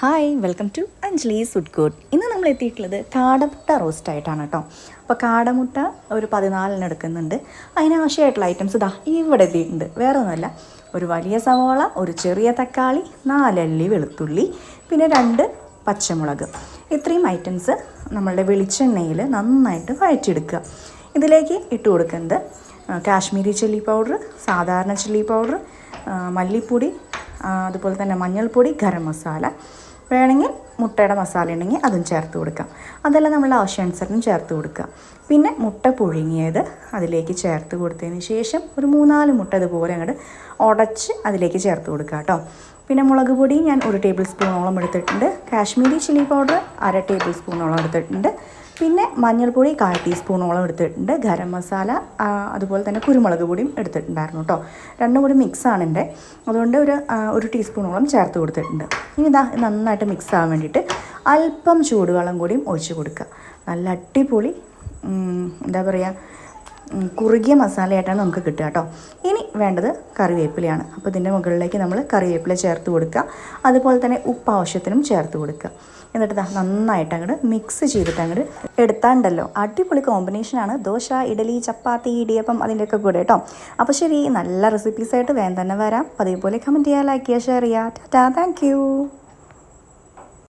Hi welcome to Anjali's food court. ഇന്ന് നമ്മൾ എത്തിയിട്ടുള്ളത് കാടമുട്ട റോസ്റ്റായിട്ടാണ് കേട്ടോ. അപ്പോൾ കാടമുട്ട ഒരു 14 എടുക്കുന്നുണ്ട്. അതിനാവശ്യമായിട്ടുള്ള ഐറ്റംസ് ഇതാ ഇവിടെ എത്തിയിട്ടുണ്ട്. വേറെ ഒന്നുമല്ല, ഒരു വലിയ സവാള, ഒരു ചെറിയ തക്കാളി, 4 അല്ലി വെളുത്തുള്ളി, പിന്നെ 2 പച്ചമുളക്. ഇത്രയും ഐറ്റംസ് നമ്മളുടെ വെളിച്ചെണ്ണയിൽ നന്നായിട്ട് വഴറ്റിയെടുക്കുക. ഇതിലേക്ക് ഇട്ട് കൊടുക്കുന്നത് കാശ്മീരി ചില്ലി പൗഡർ, സാധാരണ ചില്ലി പൗഡർ, മല്ലിപ്പൊടി, അതുപോലെ തന്നെ മഞ്ഞൾപ്പൊടി, ഗരം മസാല, വേണമെങ്കിൽ മുട്ടയുടെ മസാല ഉണ്ടെങ്കിൽ അതും ചേർത്ത് കൊടുക്കാം. അതെല്ലാം നമ്മൾ ആവശ്യാനുസരണം ചേർത്ത് കൊടുക്കുക. പിന്നെ മുട്ട പുഴുങ്ങിയത് അതിലേക്ക് ചേർത്ത് കൊടുത്തതിന് ശേഷം ഒരു 3-4 മുട്ട ഇതുപോലെ അങ്ങോട്ട് ഉടച്ച് അതിലേക്ക് ചേർത്ത് കൊടുക്കുക കേട്ടോ. പിന്നെ മുളക് പൊടി ഞാൻ 1 ടേബിൾ സ്പൂണോളം എടുത്തിട്ടുണ്ട്. കാശ്മീരി ചില്ലി പൗഡർ 1/2 ടേബിൾ സ്പൂണോളം എടുത്തിട്ടുണ്ട്. പിന്നെ മഞ്ഞൾപ്പൊടി 1/4 ടീസ്പൂണോളം എടുത്തിട്ടുണ്ട്. ഗരം മസാല അതുപോലെ തന്നെ കുരുമുളക് പൊടിയും എടുത്തിട്ടുണ്ടായിരുന്നു കേട്ടോ. രണ്ടും കൂടി മിക്സാണ് എൻ്റെ, അതുകൊണ്ട് ഒരു ടീസ്പൂണോളം ചേർത്ത് കൊടുത്തിട്ടുണ്ട്. ഇനി ഇതാ നന്നായിട്ട് മിക്സ് ആവാൻ വേണ്ടിയിട്ട് അല്പം ചൂടുവെള്ളം കൂടിയും ഒഴിച്ച് കൊടുക്കുക. നല്ല അടിപൊളി എന്താ പറയുക, കുറുകിയ മസാലയായിട്ടാണ് നമുക്ക് കിട്ടുക കേട്ടോ. ഇനി വേണ്ടത് കറിവേപ്പിലയാണ്. അപ്പോൾ ഇതിൻ്റെ മുകളിലേക്ക് നമ്മൾ കറിവേപ്പില ചേർത്ത് കൊടുക്കുക. അതുപോലെ തന്നെ ഉപ്പ് ആവശ്യത്തിനും ചേർത്ത് കൊടുക്കുക. എന്നിട്ട് നന്നായിട്ട് അങ്ങോട്ട് മിക്സ് ചെയ്തിട്ട് അങ്ങോട്ട് എടുത്താണ്ടല്ലോ അടിപൊളി കോമ്പിനേഷനാണ്. ദോശ, ഇഡലി, ചപ്പാത്തി, ഇടിയപ്പം അതിൻ്റെയൊക്കെ കൂടെ കേട്ടോ. അപ്പോൾ ശരി, നല്ല റെസിപ്പീസായിട്ട് വേഗം തന്നെ വരാം. അതേപോലെ കമൻറ്റ് ചെയ്യുക, ലൈക്ക് ചെയ്യുക, ഷെയർ ചെയ്യുക. Tata, thank you.